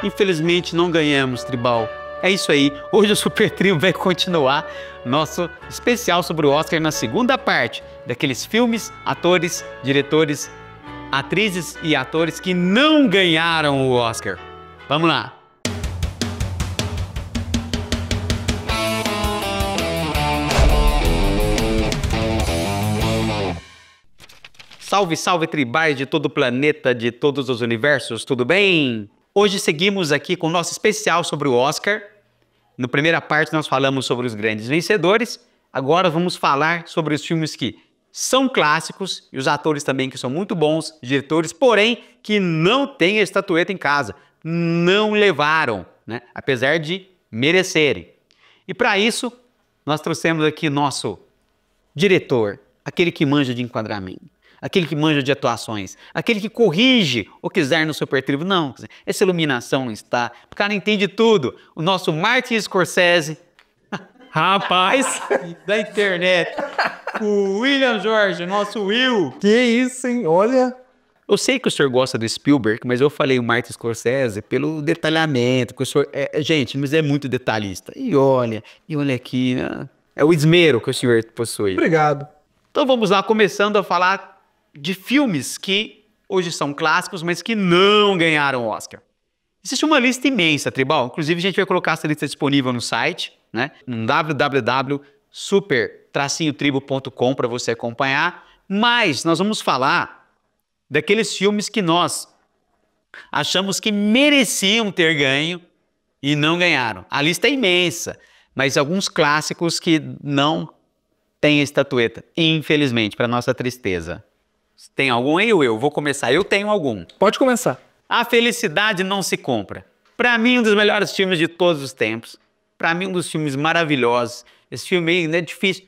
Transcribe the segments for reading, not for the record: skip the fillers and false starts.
Infelizmente não ganhamos, Tribal. É isso aí, hoje o Super Trio vai continuar nosso especial sobre o Oscar na segunda parte daqueles filmes, atores, diretores, atrizes e atores que não ganharam o Oscar. Vamos lá! Salve, salve tribais de todo o planeta, de todos os universos, tudo bem? Hoje seguimos aqui com o nosso especial sobre o Oscar. Na primeira parte nós falamos sobre os grandes vencedores, agora vamos falar sobre os filmes que são clássicos e os atores também que são muito bons, diretores, porém que não têm a estatueta em casa, não levaram, né? Apesar de merecerem. E para isso nós trouxemos aqui nosso diretor, aquele que manja de enquadramento, aquele que manja de atuações, aquele que corrige o quiser no Super Trio. Não, essa iluminação não está, o cara entende tudo. O nosso Martin Scorsese, rapaz, da internet, o William Jorge, nosso Will. Que isso, hein? Olha... Eu sei que o senhor gosta do Spielberg, mas eu falei o Martin Scorsese pelo detalhamento, porque o senhor gente, mas é muito detalhista. E olha aqui, né? É o esmero que o senhor possui. Obrigado. Então vamos lá, começando a falar de filmes que hoje são clássicos, mas que não ganharam o Oscar. Existe uma lista imensa, Tribal. Inclusive, a gente vai colocar essa lista disponível no site, né? No www.super-tribo.com para você acompanhar. Mas nós vamos falar daqueles filmes que nós achamos que mereciam ter ganho e não ganharam. A lista é imensa, mas alguns clássicos que não têm a estatueta, infelizmente, para nossa tristeza. Tem algum aí, Will? Vou começar. Eu tenho algum. Pode começar. A Felicidade Não Se Compra. Para mim, um dos melhores filmes de todos os tempos. Para mim, um dos filmes maravilhosos. Esse filme aí, né, é difícil.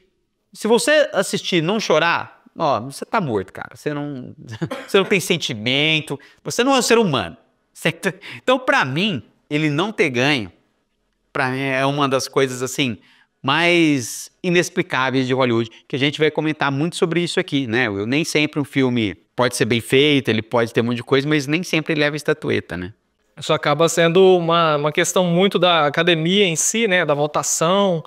Se você assistir e não chorar, ó, você tá morto, cara. Você não tem sentimento. Você não é um ser humano. Então, para mim, ele não ter ganho, para mim é uma das coisas, assim, mais inexplicáveis de Hollywood, que a gente vai comentar muito sobre isso aqui, né? Nem sempre um filme pode ser bem feito, ele pode ter um monte de coisa, mas nem sempre ele leva estatueta, né? Isso acaba sendo uma questão muito da academia em si, né? Da votação,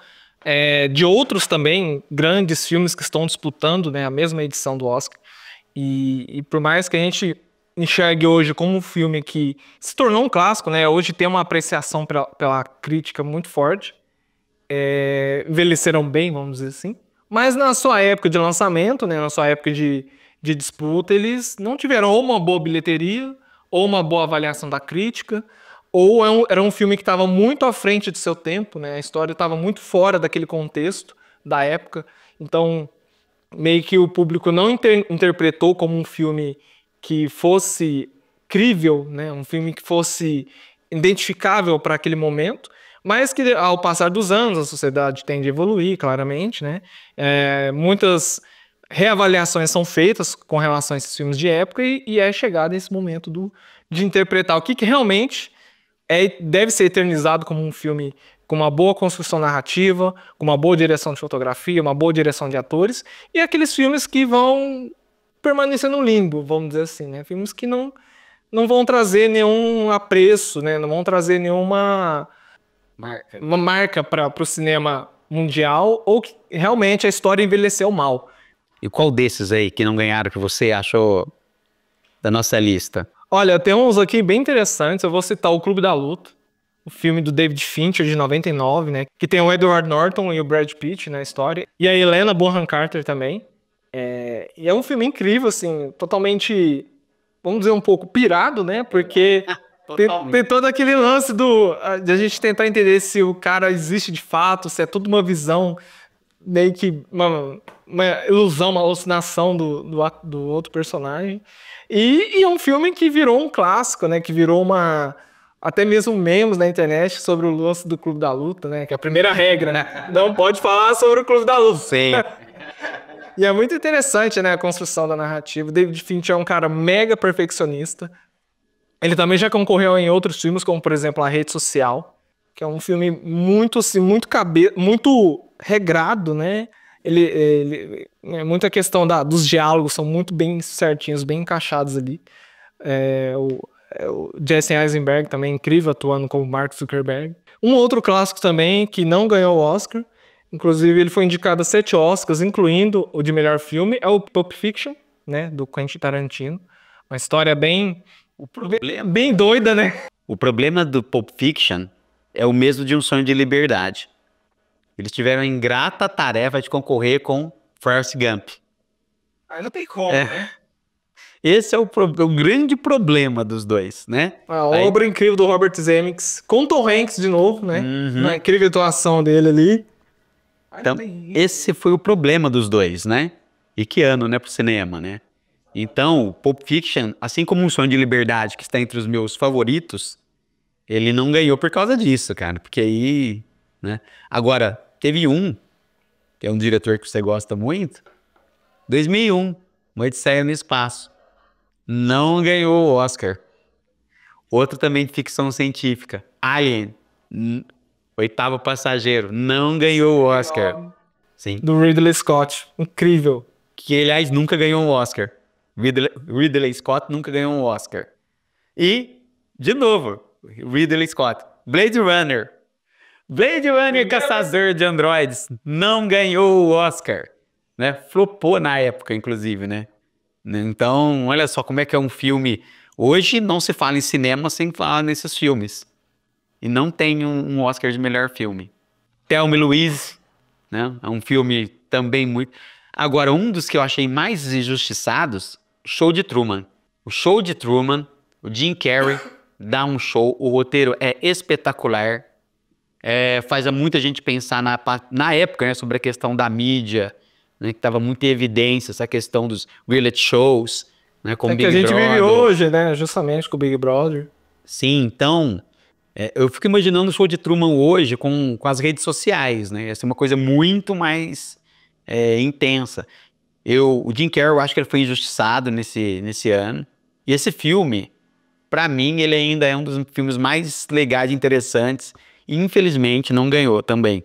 de outros também grandes filmes que estão disputando, né, a mesma edição do Oscar. E por mais que a gente enxergue hoje como um filme que se tornou um clássico, né? Hoje tem uma apreciação pela crítica muito forte. Envelheceram bem, vamos dizer assim. Mas na sua época de lançamento, né, na sua época de disputa, eles não tiveram ou uma boa bilheteria, ou uma boa avaliação da crítica, ou era um filme que estava muito à frente de seu tempo, né? A história estava muito fora daquele contexto da época. Então, meio que o público não interpretou como um filme que fosse crível, né? Um filme que fosse identificável para aquele momento. Mas que ao passar dos anos a sociedade tende a evoluir, claramente, né? Muitas reavaliações são feitas com relação a esses filmes de época e é chegado esse momento de interpretar o que realmente deve ser eternizado como um filme com uma boa construção narrativa, com uma boa direção de fotografia, uma boa direção de atores, e aqueles filmes que vão permanecer no limbo, vamos dizer assim, né? Filmes que não vão trazer nenhum apreço, né? Não vão trazer nenhuma marca para o cinema mundial, ou que realmente a história envelheceu mal. E qual desses aí que não ganharam que você achou da nossa lista? Olha, tem uns aqui bem interessantes. Eu vou citar o Clube da Luta, o filme do David Fincher de 99, né, que tem o Edward Norton e o Brad Pitt na história, e a Helena Bonham Carter também. E é um filme incrível, assim, totalmente, vamos dizer, um pouco pirado, né, porque tem todo aquele lance de a gente tentar entender se o cara existe de fato, se é tudo uma visão, meio que uma ilusão, uma alucinação do outro personagem. E é um filme que virou um clássico, né? Que virou até mesmo memes na internet sobre o lance do Clube da Luta, né? Que é a primeira regra, né? Não pode falar sobre o Clube da Luta. Sim. E é muito interessante, né? A construção da narrativa. O David Fincher é um cara mega perfeccionista. Ele também já concorreu em outros filmes, como, por exemplo, A Rede Social, que é um filme muito, assim, muito regrado, né? Muita questão dos diálogos são muito bem certinhos, bem encaixados ali. Jesse Eisenberg também incrível atuando como Mark Zuckerberg. Um outro clássico também que não ganhou o Oscar, inclusive ele foi indicado a 7 Oscars, incluindo o de melhor filme, é o Pulp Fiction, né, do Quentin Tarantino. Uma história bem doida, né? O problema do Pulp Fiction é o mesmo de Um Sonho de Liberdade. Eles tiveram a ingrata tarefa de concorrer com Forrest Gump. Aí não tem como, né? Esse é o grande problema dos dois, né? A obra incrível do Robert Zemeckis, com Tom Hanks de novo, né? Na incrível atuação dele ali. Então, esse foi o problema dos dois, né? E que ano, né, pro cinema, né? Então, o Pulp Fiction, assim como Um Sonho de Liberdade, que está entre os meus favoritos, ele não ganhou por causa disso, cara. Porque aí, né? Agora, teve um, que é um diretor que você gosta muito, 2001, Uma Odisseia no Espaço. Não ganhou o Oscar. Outro também de ficção científica, Alien, Oitavo Passageiro, não ganhou o Oscar. Sim. Do Ridley Scott, incrível. Que, aliás, nunca ganhou um Oscar. Ridley Scott nunca ganhou um Oscar. E, de novo, Ridley Scott, Blade Runner. Blade Runner, Caçador de Androides, não ganhou o Oscar. Né? Flopou na época, inclusive, né? Então, olha só como é que é um filme. Hoje não se fala em cinema sem falar nesses filmes. E não tem um Oscar de melhor filme. Thelma e Louise, né? É um filme também muito... Agora, um dos que eu achei mais injustiçados, Show de Truman. O Show de Truman, o Jim Carrey dá um show, o roteiro é espetacular. Faz muita gente pensar na época, né, sobre a questão da mídia, né, que estava muito em evidência essa questão dos reality shows, né, como Big Brother. Que a gente vive hoje, né, justamente com o Big Brother. Sim, então, eu fico imaginando o Show de Truman hoje com as redes sociais, né, ia ser uma coisa muito mais intensa. O Jim Carrey, eu acho que ele foi injustiçado nesse ano, e esse filme, pra mim, ele ainda é um dos filmes mais legais e interessantes, e infelizmente não ganhou também.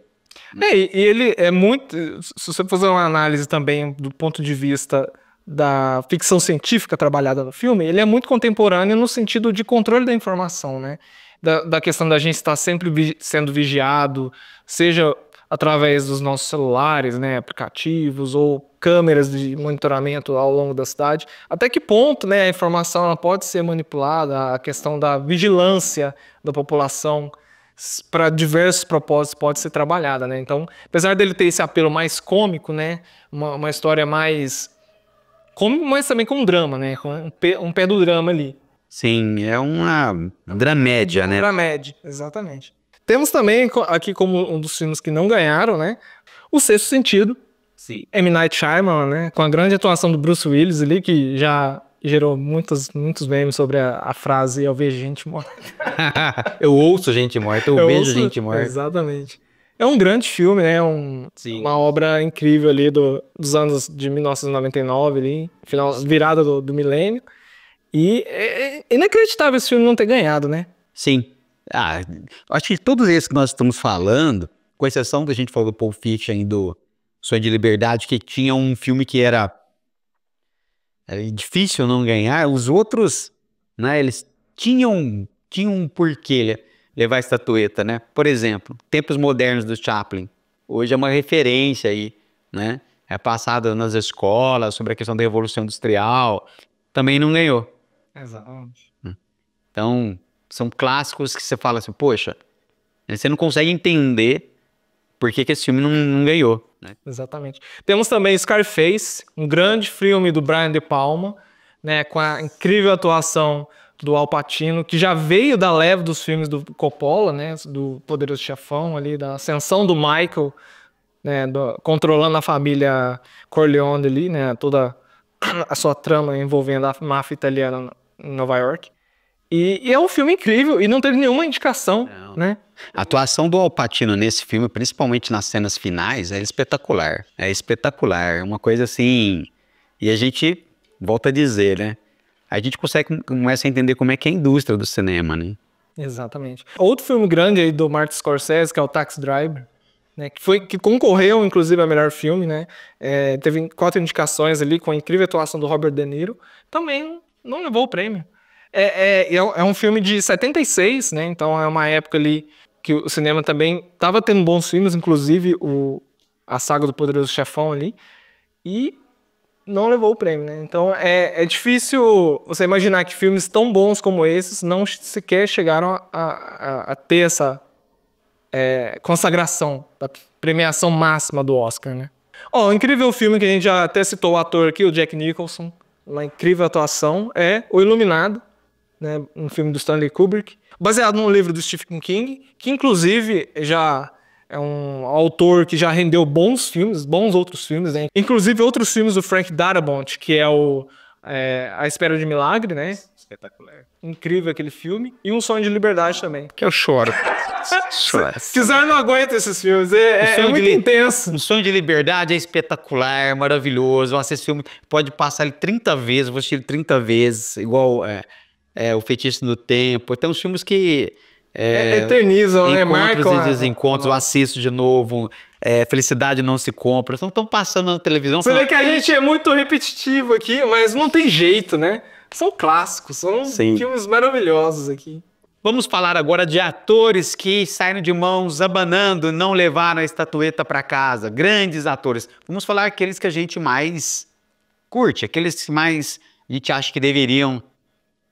E ele é muito... Se você fazer uma análise também do ponto de vista da ficção científica trabalhada no filme, ele é muito contemporâneo no sentido de controle da informação, né? Da questão da gente estar sempre sendo vigiado, seja através dos nossos celulares, né, aplicativos ou câmeras de monitoramento ao longo da cidade. Até que ponto, né, a informação ela pode ser manipulada, a questão da vigilância da população para diversos propósitos pode ser trabalhada, né? Então, apesar dele ter esse apelo mais cômico, né, uma história mais cômico, mas também com um drama, né, com um pé do drama ali. Sim, é uma dramédia, né? Dramédia, exatamente. Temos também aqui como um dos filmes que não ganharam, né, O Sexto Sentido. Sim. M. Night Shyamalan, né, com a grande atuação do Bruce Willis ali, que já gerou muitos memes sobre a frase "eu vejo gente morta". Eu ouço gente morta, eu vejo gente morta. Exatamente. É um grande filme, né? Uma obra incrível ali dos anos de 1999, ali, final, virada do milênio. E é inacreditável esse filme não ter ganhado, né? Sim. Acho que todos esses que nós estamos falando, com exceção da gente falou do Pulp Fiction e do Sonho de Liberdade, que tinha um filme que era difícil não ganhar, os outros, né, eles tinham um porquê levar a estatueta, né? Por exemplo, Tempos Modernos do Chaplin. Hoje é uma referência aí, né? É passada nas escolas sobre a questão da Revolução Industrial. Também não ganhou. Exato. Então, são clássicos que você fala assim, poxa, você não consegue entender por que esse filme não ganhou, né? Exatamente. Temos também Scarface, um grande filme do Brian De Palma, né, com a incrível atuação do Al Pacino, que já veio da leva dos filmes do Coppola, né, do Poderoso Chefão ali, da ascensão do Michael, né, controlando a família Corleone ali, né, toda a sua trama envolvendo a máfia italiana em Nova York. E é um filme incrível e não teve nenhuma indicação, né? A atuação do Al Pacino nesse filme, principalmente nas cenas finais, é espetacular. É espetacular, uma coisa assim... E a gente, volta a dizer, né? A gente começa a entender como é que é a indústria do cinema, né? Exatamente. Outro filme grande aí do Martin Scorsese, que é o Taxi Driver, né? Que concorreu, inclusive, a melhor filme, né? Teve 4 indicações ali, com a incrível atuação do Robert De Niro. Também não levou o prêmio. É um filme de 76, né? Então é uma época ali que o cinema também tava tendo bons filmes, inclusive a saga do Poderoso Chefão ali, e não levou o prêmio, né? Então é difícil você imaginar que filmes tão bons como esses não sequer chegaram a ter essa consagração da premiação máxima do Oscar, né? Ó, um incrível filme que a gente já até citou o ator aqui, o Jack Nicholson, uma incrível atuação, é O Iluminado, né? Um filme do Stanley Kubrick, baseado num livro do Stephen King, que inclusive já é um autor que já rendeu bons filmes, bons outros filmes, né? Inclusive outros filmes do Frank Darabont, que é A Espera de Milagre, né? Espetacular. Incrível aquele filme. E Um Sonho de Liberdade também. Que eu choro. Quiser não aguenta esses filmes. É muito intenso. Um Sonho de Liberdade é espetacular, maravilhoso. Nossa, esse filme pode passar ele 30 vezes, eu vou assistir ele 30 vezes, igual O Feitiço no Tempo. Tem uns filmes que eternizam, né? Marcam e desencontros, eu assisto de novo. Felicidade Não Se Compra. Estão passando na televisão. Você vê que a gente é muito repetitivo aqui, mas não tem jeito, né? São clássicos, são filmes maravilhosos aqui. Vamos falar agora de atores que saíram de mãos abanando, não levaram a estatueta para casa. Grandes atores. Vamos falar aqueles que a gente mais curte, aqueles que mais a gente acha que deveriam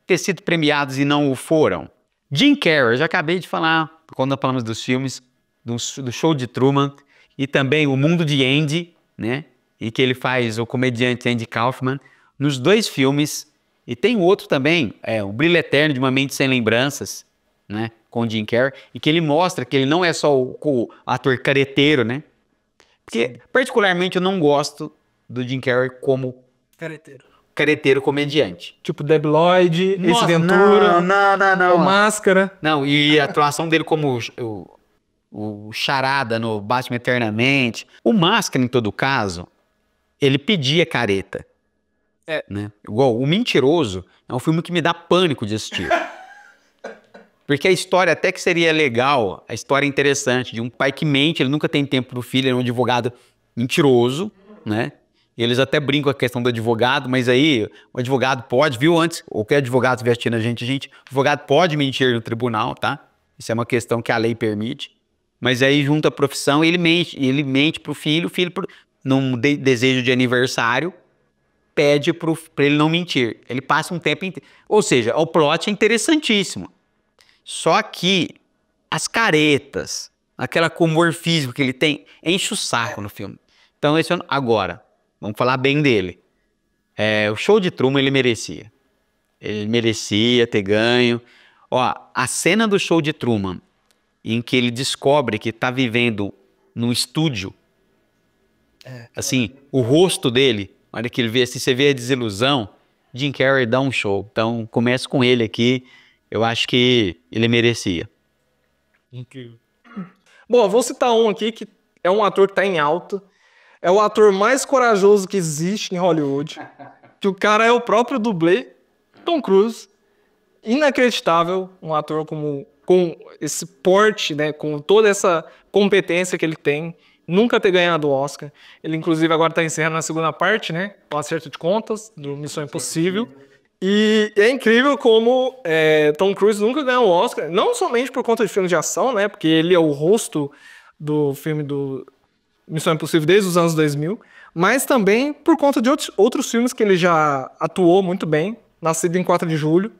ter sido premiados e não o foram. Jim Carrey, já acabei de falar, quando falamos dos filmes, do Show de Truman, e também O Mundo de Andy, né? E que ele faz o comediante Andy Kaufman, nos dois filmes. E tem outro também, O Brilho Eterno de Uma Mente Sem Lembranças, né? Com o Jim Carrey, e que ele mostra que ele não é só o ator careteiro, né? Porque, particularmente, eu não gosto do Jim Carrey como careteiro comediante. Tipo Debi Lloyd, Ace Ventura, não. O Máscara. Não, e a atuação dele como o Charada no Batman Eternamente. O Máscara, em todo caso, ele pedia careta. Né? Igual O Mentiroso é um filme que me dá pânico de assistir. Porque a história até que seria legal, a história é interessante, de um pai que mente, ele nunca tem tempo pro filho, ele é um advogado mentiroso, né? E eles até brincam com a questão do advogado, mas aí o advogado pode, viu antes, qualquer advogado estiver assistindo a gente, o advogado pode mentir no tribunal, tá? Isso é uma questão que a lei permite. Mas aí junta a profissão e ele mente pro filho, o filho, num desejo de aniversário, pede para ele não mentir. Ele passa um tempo inteiro. Ou seja, o plot é interessantíssimo. Só que as caretas, aquela humor físico que ele tem, enche o saco no filme. Então, agora, vamos falar bem dele. O Show de Truman ele merecia. Ele merecia ter ganho. Ó, a cena do Show de Truman, em que ele descobre que está vivendo num estúdio, assim, o rosto dele, na hora que ele vê, assim, você vê a desilusão, Jim Carrey dá um show. Então, começo com ele aqui. Eu acho que ele merecia. Incrível. Bom, vou citar um aqui que é um ator que está em alta. É o ator mais corajoso que existe em Hollywood. Que o cara é o próprio dublê, Tom Cruise. Inacreditável, um ator com esse porte, né, com toda essa competência que ele tem. Nunca ter ganhado o Oscar. Ele, inclusive, agora está encerrando a segunda parte, né? O Acerto de Contas, do Missão Impossível. E é incrível como Tom Cruise nunca ganhou o Oscar. Não somente por conta de filmes de ação, né? Porque ele é o rosto do filme do Missão Impossível desde os anos 2000. Mas também por conta de outros filmes que ele já atuou muito bem. Nascido em 4 de julho.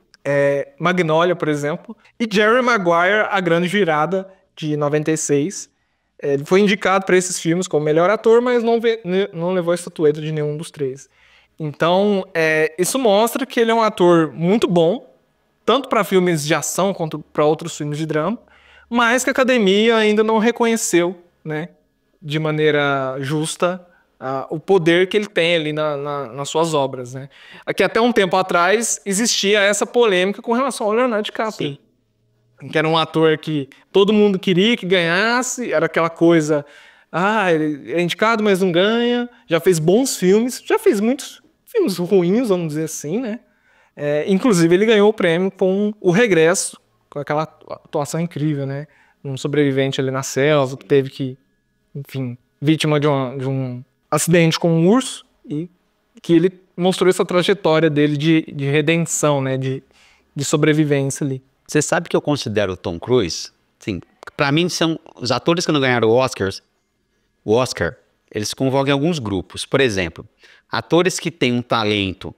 Magnolia, por exemplo. E Jerry Maguire, A Grande Virada, de 96. Ele foi indicado para esses filmes como melhor ator, mas não levou a estatueta de nenhum dos três. Então, isso mostra que ele é um ator muito bom, tanto para filmes de ação quanto para outros filmes de drama, mas que a academia ainda não reconheceu, né, de maneira justa o poder que ele tem ali nas suas obras. Né? Aqui, até um tempo atrás, existia essa polêmica com relação ao Leonardo DiCaprio. Sim. Que era um ator que todo mundo queria que ganhasse, era aquela coisa, ele é indicado, mas não ganha, já fez bons filmes, já fez muitos filmes ruins, vamos dizer assim, né? Inclusive, ele ganhou o prêmio com O Regresso, com aquela atuação incrível, né? Um sobrevivente ali na selva, que teve que, enfim, vítima de um acidente com um urso, e que ele mostrou essa trajetória dele de redenção, né? De de sobrevivência ali. Você sabe que eu considero o Tom Cruise, sim, pra mim são os atores que não ganharam o Oscar, eles se convocam em alguns grupos. Por exemplo, atores que têm um talento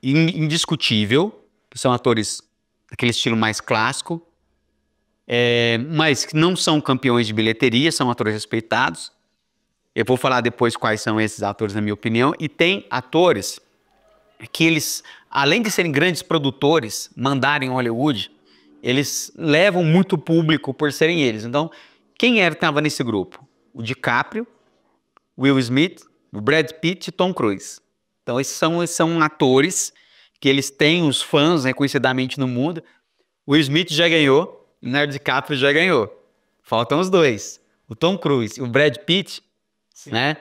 indiscutível, que são atores daquele estilo mais clássico, mas que não são campeões de bilheteria, são atores respeitados. Eu vou falar depois quais são esses atores, na minha opinião. E tem atores que eles, além de serem grandes produtores, mandarem em Hollywood, eles levam muito público por serem eles. Então, quem estava nesse grupo? O DiCaprio, Will Smith, o Brad Pitt e Tom Cruise. Então, esses são atores que eles têm os fãs reconhecidamente no mundo. O Will Smith já ganhou, o Leonardo DiCaprio já ganhou. Faltam os dois. O Tom Cruise e o Brad Pitt, né?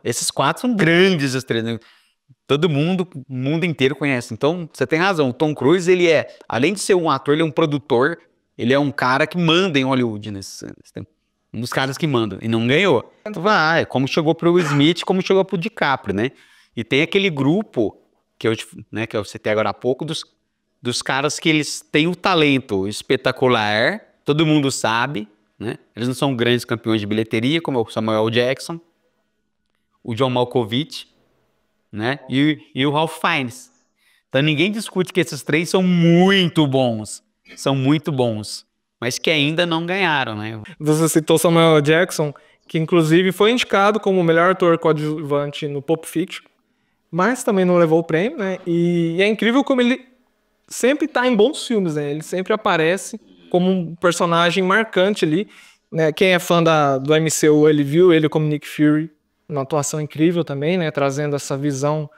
Esses 4 são grandes estrelas, né? Todo mundo, o mundo inteiro conhece. Então, você tem razão. O Tom Cruise, ele além de ser um ator, ele é um produtor, ele é um cara que manda em Hollywood, né? Um dos caras que mandam. E não ganhou. Então, como chegou pro Will Smith, como chegou pro DiCaprio, né? E tem aquele grupo que eu citei agora há pouco, dos caras que eles têm o talento espetacular, todo mundo sabe, né? Eles não são grandes campeões de bilheteria, como o Samuel Jackson, o John Malkovich, né? E o Ralph Fiennes. Então ninguém discute que esses 3 são muito bons, mas que ainda não ganharam, né? Você citou Samuel Jackson, que inclusive foi indicado como o melhor ator coadjuvante no Pulp Fiction, mas também não levou o prêmio, né? E é incrível como ele sempre tá em bons filmes, né? Ele sempre aparece como um personagem marcante ali, né? Quem é fã do MCU, ele viu ele como Nick Fury, uma atuação incrível também, né? Trazendo essa visão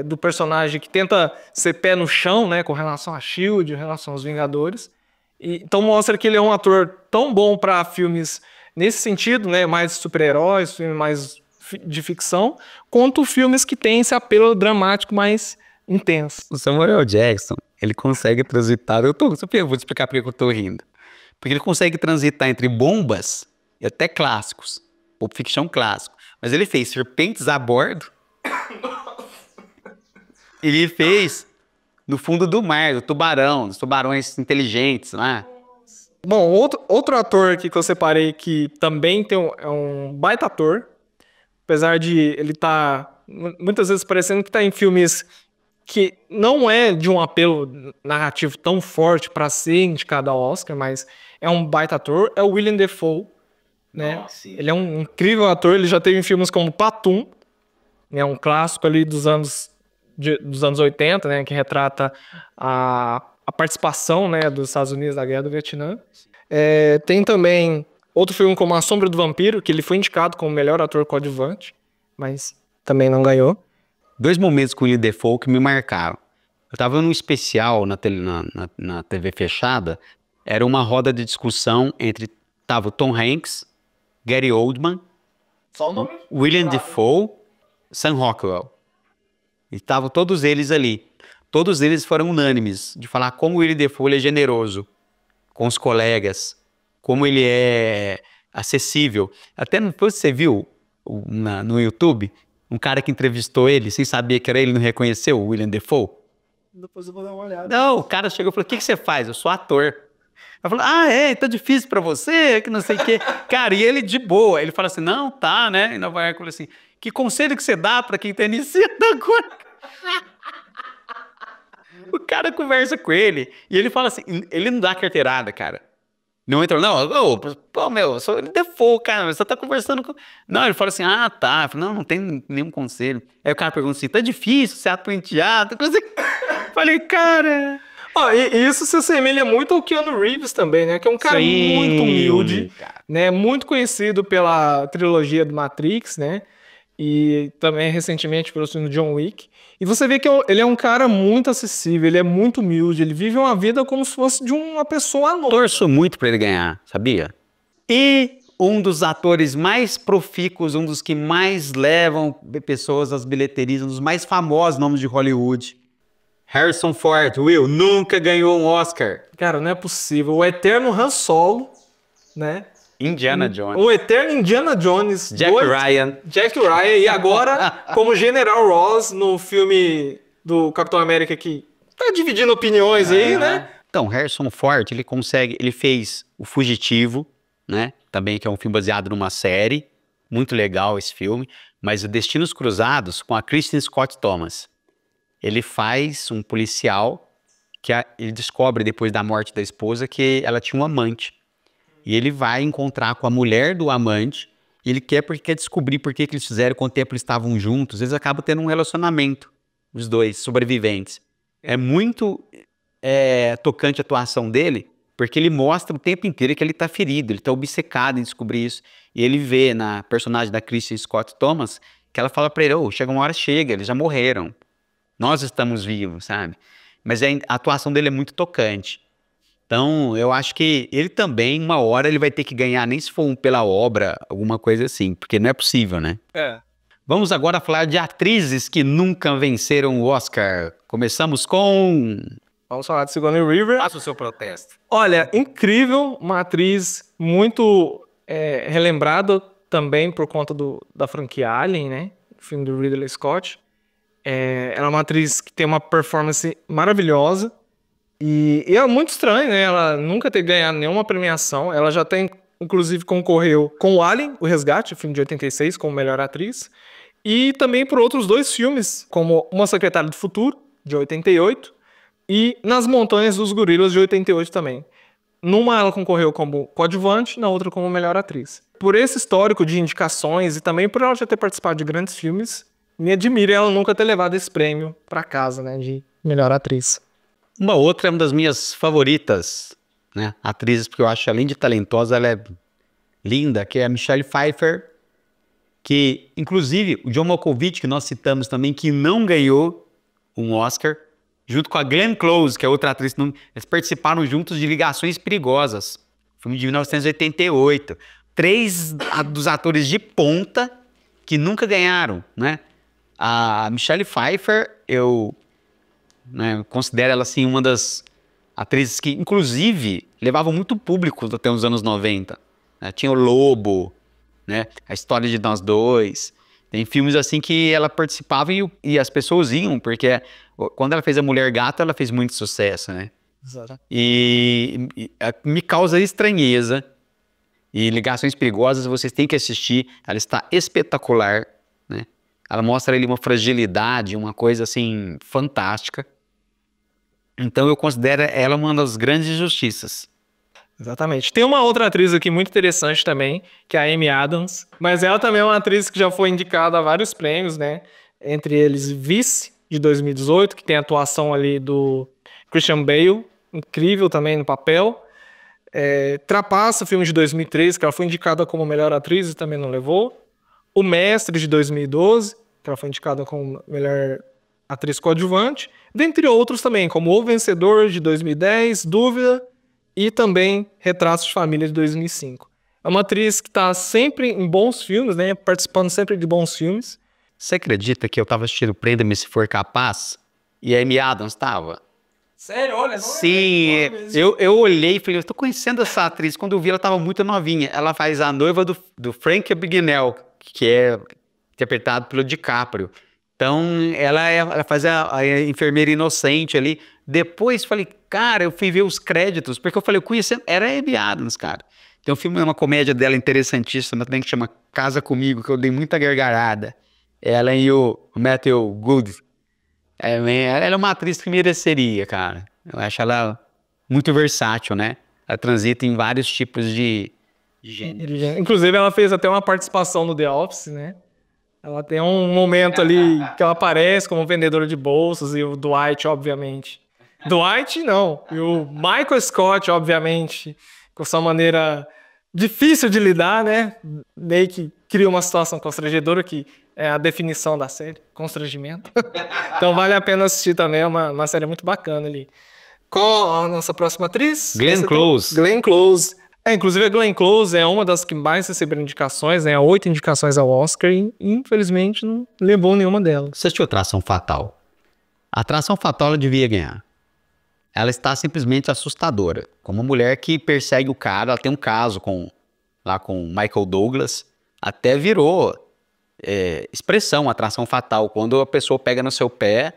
do personagem que tenta ser pé no chão, né? Com relação a S.H.I.E.L.D., em relação aos Vingadores. Então mostra que ele é um ator tão bom para filmes nesse sentido, né? Mais super-heróis, filmes mais de ficção, quanto filmes que têm esse apelo dramático mais intenso. O Samuel Jackson, ele consegue transitar... Eu vou te explicar por que eu tô rindo. Porque ele consegue transitar entre bombas e até clássicos. Pulp Fiction clássico. Mas ele fez Serpentes a Bordo. Ele fez No Fundo do Mar, do Tubarão, dos tubarões inteligentes, né? Bom, outro ator aqui que eu separei que também é um baita ator, apesar de ele estar muitas vezes parecendo que está em filmes que não é de um apelo narrativo tão forte para ser indicado ao Oscar, mas é um baita ator, é o Willem Dafoe, né? Nossa, ele é um incrível ator, ele já teve filmes como Patum, né? Um clássico ali dos anos 80, né? Que retrata a participação, né, dos Estados Unidos na Guerra do Vietnã. Tem também outro filme como A Sombra do Vampiro, que ele foi indicado como melhor ator coadjuvante, mas também não ganhou. 2 momentos com o Willem Dafoe que me marcaram. Eu estava num especial na TV fechada, era uma roda de discussão entre o Tom Hanks, Gary Oldman, Willem Dafoe, Sam Rockwell. E estavam todos eles ali. Todos eles foram unânimes de falar como o Willem Dafoe ele é generoso com os colegas, como ele é acessível. Até depois você viu no YouTube, um cara que entrevistou ele, sem saber que era ele, não reconheceu o Willem Dafoe? Depois eu vou dar uma olhada. Não, o cara chegou e falou, o que você faz? Eu sou ator. Ele falou, tá difícil pra você, que não sei o quê. Cara, e ele de boa, ele fala assim, não, tá, né? Em Nova York, ele falou assim, que conselho que você dá pra quem tá iniciando agora? O cara conversa com ele e ele fala assim, ele não dá carteirada, cara. Não entra, eu sou ele Dafoe, cara, você tá conversando com... Não, ele fala assim, tá. Eu falo, não tem nenhum conselho. Aí o cara pergunta assim, tá difícil ser ator enteado? Falei, cara... E isso se assemelha muito ao Keanu Reeves também, né? Que é um cara muito humilde, né? Muito conhecido pela trilogia do Matrix, né? E também recentemente pelo filme John Wick. E você vê que ele é um cara muito acessível, ele é muito humilde, ele vive uma vida como se fosse de uma pessoa anônima. Torço muito pra ele ganhar, sabia? E um dos atores mais profícuos, um dos que mais levam pessoas às bilheterias, um dos mais famosos nomes de Hollywood, Harrison Ford, Will, nunca ganhou um Oscar. Cara, não é possível. O eterno Han Solo, né? Indiana Jones. O eterno Indiana Jones. Jack Ryan. E agora como General Ross no filme do Capitão América que tá dividindo opiniões aí, né? Então, Harrison Ford, ele fez O Fugitivo, né? Também que é um filme baseado numa série, muito legal esse filme, mas o Destinos Cruzados com a Kristen Scott Thomas. Ele faz um policial que ele descobre depois da morte da esposa que ela tinha um amante. E ele vai encontrar com a mulher do amante, e ele quer descobrir por que eles fizeram, quanto tempo eles estavam juntos. Eles acabam tendo um relacionamento, os dois sobreviventes. É muito tocante a atuação dele, porque ele mostra o tempo inteiro que ele está ferido, ele está obcecado em descobrir isso. E ele vê na personagem da Kristen Scott Thomas que ela fala para ele, chega uma hora, eles já morreram. Nós estamos vivos, sabe? Mas a atuação dele é muito tocante. Então, eu acho que ele também, uma hora, ele vai ter que ganhar, nem se for pela obra, alguma coisa assim, porque não é possível, né? Vamos agora falar de atrizes que nunca venceram o Oscar. Começamos com... Vamos falar de Sigourney Weaver. Faça o seu protesto. Olha, incrível, uma atriz muito relembrada também por conta da franquia Alien, né? O filme do Ridley Scott. Ela é uma atriz que tem uma performance maravilhosa e é muito estranho, né? Ela nunca ter ganhado nenhuma premiação. Ela já tem, inclusive, concorreu com o Alien, O Resgate, o filme de 86, como melhor atriz. E também por outros 2 filmes, como Uma Secretária do Futuro, de 88, e Nas Montanhas dos Gorilas, de 88 também. Numa ela concorreu como coadjuvante, na outra como melhor atriz. Por esse histórico de indicações e também por ela já ter participado de grandes filmes, me admira ela nunca ter levado esse prêmio para casa, né, de melhor atriz. Uma outra, uma das minhas favoritas, né, atrizes, porque eu acho, além de talentosa, ela é linda, que é a Michelle Pfeiffer, que, inclusive, o John Malkovich, que nós citamos também, que não ganhou um Oscar, junto com a Glenn Close, que é outra atriz, eles participaram juntos de Ligações Perigosas, filme de 1988. 3 dos atores de ponta que nunca ganharam, né? A Michelle Pfeiffer, eu considero ela assim uma das atrizes que, inclusive, levavam muito público até os anos 90. Né? Tinha o Lobo, né? A História de Nós Dois. Tem filmes assim que ela participava e as pessoas iam, porque quando ela fez A Mulher Gato, ela fez muito sucesso, né? Exato. E me causa estranheza. E Ligações Perigosas, vocês têm que assistir. Ela está espetacular, né? Ela mostra ali uma fragilidade, uma coisa assim fantástica. Então eu considero ela uma das grandes injustiças. Exatamente. Tem uma outra atriz aqui muito interessante também, que é a Amy Adams. Mas ela também é uma atriz que já foi indicada a vários prêmios, né? Entre eles Vice, de 2018, que tem a atuação ali do Christian Bale, incrível também no papel. Trapaça, filme de 2003, que ela foi indicada como melhor atriz e também não levou. O Mestre, de 2012, que ela foi indicada como melhor atriz coadjuvante. Dentre outros também, como O Vencedor, de 2010, Dúvida, e também Retratos de Família, de 2005. É uma atriz que está sempre em bons filmes, né? Participando sempre de bons filmes. Você acredita que eu estava assistindo Prenda-me Se For Capaz e a Amy Adams estava? Sério? Olha, sim, eu olhei e falei, eu estou conhecendo essa atriz. Quando eu vi, ela estava muito novinha. Ela faz a noiva do Frank Abagnale, que é interpretado pelo DiCaprio. Então, ela faz a enfermeira inocente ali. Depois, falei, cara, eu fui ver os créditos, porque eu falei, eu conheci, era a Amy Adams, cara. Tem um filme, uma comédia dela interessantíssima também, que chama Casa Comigo, que eu dei muita gargalhada. Ela e o Matthew Good. Ela é uma atriz que mereceria, cara. Eu acho ela muito versátil, né? Ela transita em vários tipos de gênero. Inclusive, ela fez até uma participação no The Office, né? Ela tem um momento ali que ela aparece como vendedora de bolsas, e o Dwight, obviamente. Dwight, não. E o Michael Scott, obviamente, com sua maneira difícil de lidar, né? Meio que cria uma situação constrangedora, que é a definição da série, constrangimento. Então vale a pena assistir também, é uma série muito bacana ali. Qual a nossa próxima atriz? Glenn Close. Glenn Close. Inclusive a Glenn Close é uma das que mais receberam indicações, né? 8 indicações ao Oscar e infelizmente não levou nenhuma delas. Você assistiu Atração Fatal? A Atração Fatal ela devia ganhar. Ela está simplesmente assustadora. Como uma mulher que persegue o cara, ela tem um caso lá com Michael Douglas, até virou expressão, atração fatal. Quando a pessoa pega no seu pé,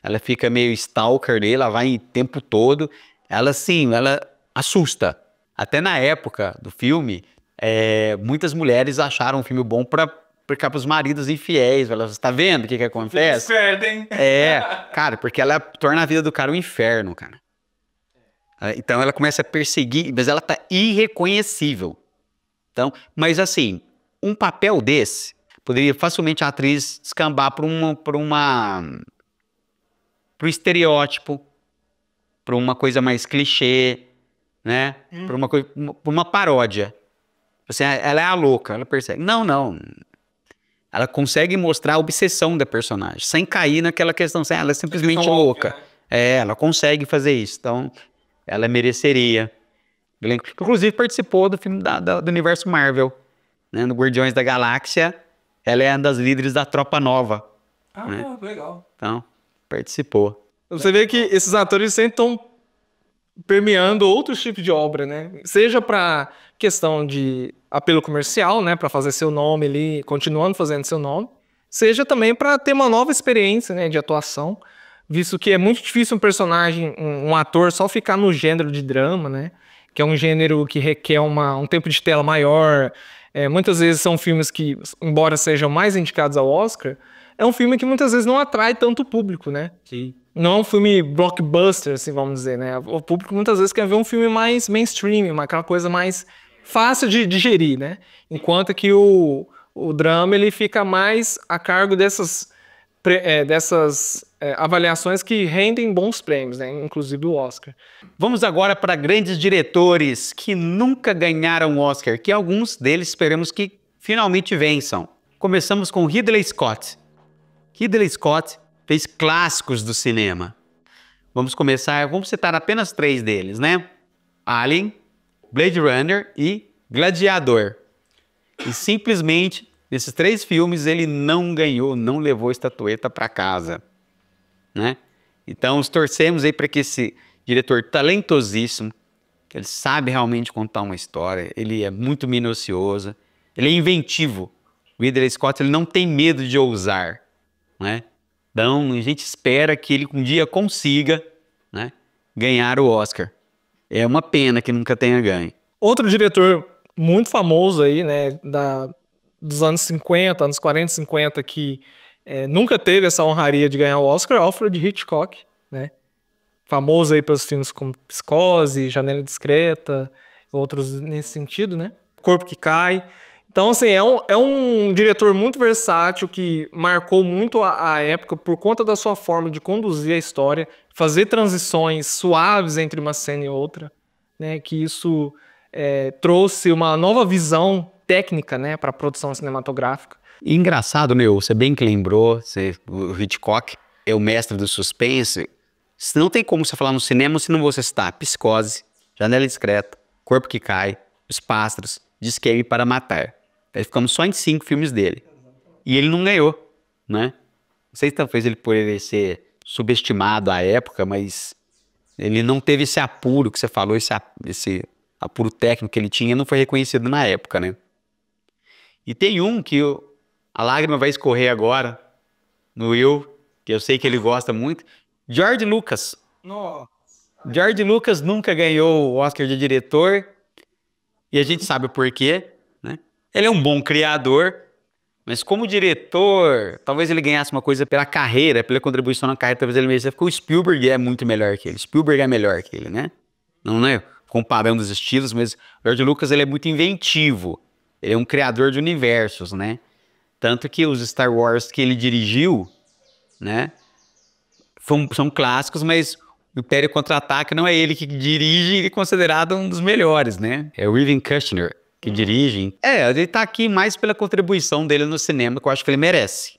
Ela fica meio stalker dele, ela vai o tempo todo. Ela, sim, ela assusta. Até na época do filme, muitas mulheres acharam o filme bom para os maridos infiéis. Elas, tá vendo o que acontece? Perdem. Cara, porque ela torna a vida do cara um inferno, cara. Então ela começa a perseguir, mas ela tá irreconhecível. Então, mas assim, um papel desse poderia facilmente a atriz descambar para um estereótipo, para uma coisa mais clichê, né? Para uma paródia. Assim, ela é a louca, ela persegue. Não. Ela consegue mostrar a obsessão da personagem, sem cair naquela questão, assim, ela é simplesmente louca. Ela consegue fazer isso. Então, ela mereceria. Inclusive, participou do filme do universo Marvel, né? No Guardiões da Galáxia. Ela é uma das líderes da Tropa Nova. Né? Legal. Então, participou. Você vê que esses atores sempre estão permeando outros tipos de obra, né? Seja para questão de apelo comercial, né? Para fazer seu nome ali, continuando fazendo seu nome. Seja também para ter uma nova experiência, né? De atuação. Visto que é muito difícil um personagem, um ator só ficar no gênero de drama, né? Que é um gênero que requer um tempo de tela maior. Muitas vezes são filmes que, embora sejam mais indicados ao Oscar, é um filme que muitas vezes não atrai tanto o público, né? Sim. Não é um filme blockbuster, assim, vamos dizer, né? O público muitas vezes quer ver um filme mais mainstream, aquela coisa mais fácil de digerir, né? Enquanto que o drama, ele fica mais a cargo dessas avaliações que rendem bons prêmios, né? Inclusive o Oscar. Vamos agora para grandes diretores que nunca ganharam o Oscar, que alguns deles esperamos que finalmente vençam. Começamos com Ridley Scott. Ridley Scott fez clássicos do cinema. Vamos citar apenas 3 deles, né? Alien, Blade Runner e Gladiador. E simplesmente, nesses 3 filmes, ele não ganhou, não levou a estatueta para casa. Né? Então, torcemos aí para que esse diretor talentosíssimo, que ele sabe realmente contar uma história, ele é muito minucioso, ele é inventivo. O Ridley Scott, ele não tem medo de ousar, né? Então, a gente espera que ele um dia consiga, né, ganhar o Oscar. É uma pena que nunca tenha ganho. Outro diretor muito famoso aí, né, dos anos 50, anos 40, 50, que nunca teve essa honraria de ganhar o Oscar, Alfred Hitchcock, né? Famoso aí pelos filmes como Psicose, Janela Discreta, outros nesse sentido, né? Corpo que Cai. Então, assim, é um diretor muito versátil que marcou muito a época por conta da sua forma de conduzir a história, fazer transições suaves entre uma cena e outra, né? Que isso trouxe uma nova visão técnica, né, para a produção cinematográfica. E engraçado, né? Você bem que lembrou, o Hitchcock é o mestre do suspense. Não tem como você falar no cinema se não você citar Psicose, Janela Discreta, Corpo que Cai, Os Pássaros, De Escape para Matar. Aí ficamos só em 5 filmes dele. E ele não ganhou, né? Não sei se talvez ele poderia ser subestimado à época, mas ele não teve esse apuro que você falou, esse apuro técnico que ele tinha, não foi reconhecido na época, né? E tem um que a lágrima vai escorrer agora, no Will, que eu sei que ele gosta muito, George Lucas. Nossa. George Lucas nunca ganhou o Oscar de diretor, e a gente sabe o porquê, né? Ele é um bom criador, mas como diretor, talvez ele ganhasse uma coisa pela carreira, pela contribuição na carreira, talvez ele merecesse, porque o Spielberg é muito melhor que ele. Spielberg é melhor que ele, né? Não é comparando os estilos, mas o George Lucas, ele é muito inventivo. Ele é um criador de universos, né? Tanto que os Star Wars que ele dirigiu, né, são clássicos, mas o Império Contra-Ataque não é ele que dirige, ele é considerado um dos melhores, né? É o Irving Kershner que dirige. Ele tá aqui mais pela contribuição dele no cinema, que eu acho que ele merece.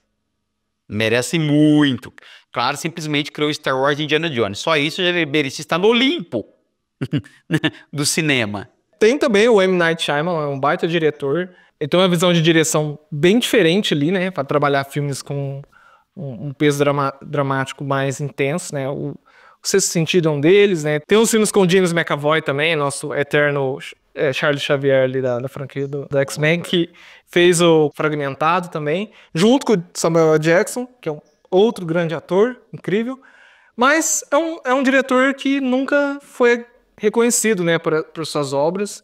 Merece muito. Claro, simplesmente criou Star Wars e Indiana Jones. Só isso já merecia estar no Olimpo do cinema. Tem também o M. Night Shyamalan, um baita diretor. Ele tem uma visão de direção bem diferente ali, né? Para trabalhar filmes com um peso dramático mais intenso, né? O Sexto Sentido é um deles, né? Tem uns filmes com o James McAvoy também, nosso eterno Charles Xavier ali da franquia do X-Men, que fez o Fragmentado também, junto com o Samuel L. Jackson, que é outro grande ator, incrível. Mas é um diretor que nunca foi reconhecido, né, por suas obras.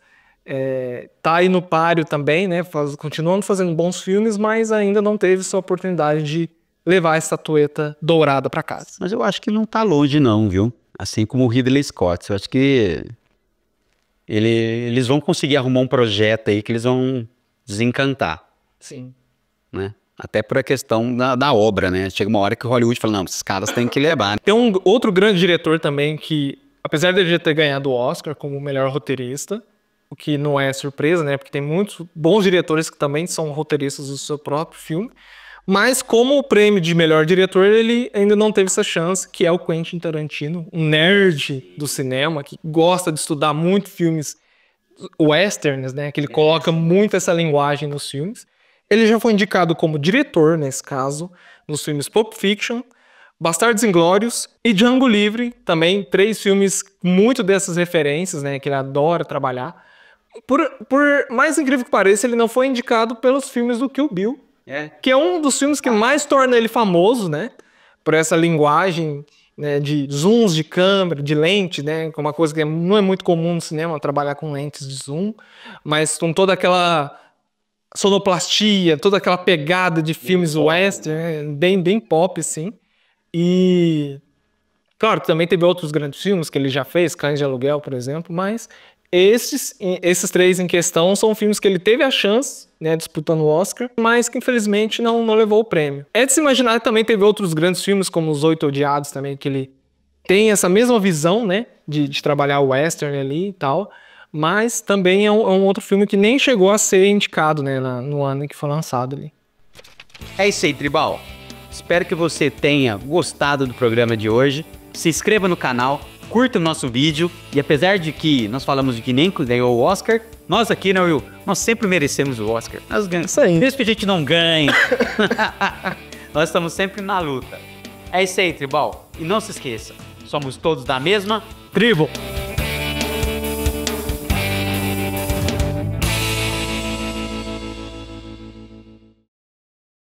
Tá aí no páreo também, né, continuando fazendo bons filmes, mas ainda não teve sua oportunidade de levar a estatueta dourada para casa. Mas eu acho que não tá longe não, viu? Assim como o Ridley Scott. Eu acho que eles vão conseguir arrumar um projeto aí que eles vão desencantar. Sim. Né? Até por a questão da obra, né? Chega uma hora que o Hollywood fala, não, esses caras têm que levar. Tem um outro grande diretor também que, apesar de ele já ter ganhado o Oscar como melhor roteirista, o que não é surpresa, né? Porque tem muitos bons diretores que também são roteiristas do seu próprio filme. Mas como o prêmio de melhor diretor, ele ainda não teve essa chance, que é o Quentin Tarantino, um nerd do cinema, que gosta de estudar muito filmes westerns, né? Que ele coloca muito essa linguagem nos filmes. Ele já foi indicado como diretor, nesse caso, nos filmes Pulp Fiction, Bastardos Inglórios e Django Livre, também 3 filmes muito dessas referências, né? Que ele adora trabalhar. Por mais incrível que pareça, ele não foi indicado pelos filmes do Kill Bill, que é um dos filmes que mais torna ele famoso, né? Por essa linguagem, né, de zooms de câmera, de lente, né? Que é uma coisa que não é muito comum no cinema, trabalhar com lentes de zoom, mas com toda aquela sonoplastia, toda aquela pegada de filmes western, bem pop, assim. E, claro, também teve outros grandes filmes que ele já fez, Cães de Aluguel, por exemplo, mas esses 3 em questão são filmes que ele teve a chance, né, disputando o Oscar, mas que infelizmente não levou o prêmio. É de se imaginar que também teve outros grandes filmes, como Os Oito Odiados também, que ele tem essa mesma visão, né, de trabalhar o western ali e tal, mas também é um outro filme que nem chegou a ser indicado, né, no ano em que foi lançado ali. É isso aí, Tribal. Espero que você tenha gostado do programa de hoje. Se inscreva no canal, curta o nosso vídeo. E apesar de que nós falamos de que nem ganhou o Oscar, nós aqui, né, Will? Nós sempre merecemos o Oscar. Nós ganhamos. Isso aí. Mesmo que a gente não ganhe, nós estamos sempre na luta. É isso aí, Tribal. E não se esqueça, somos todos da mesma tribo.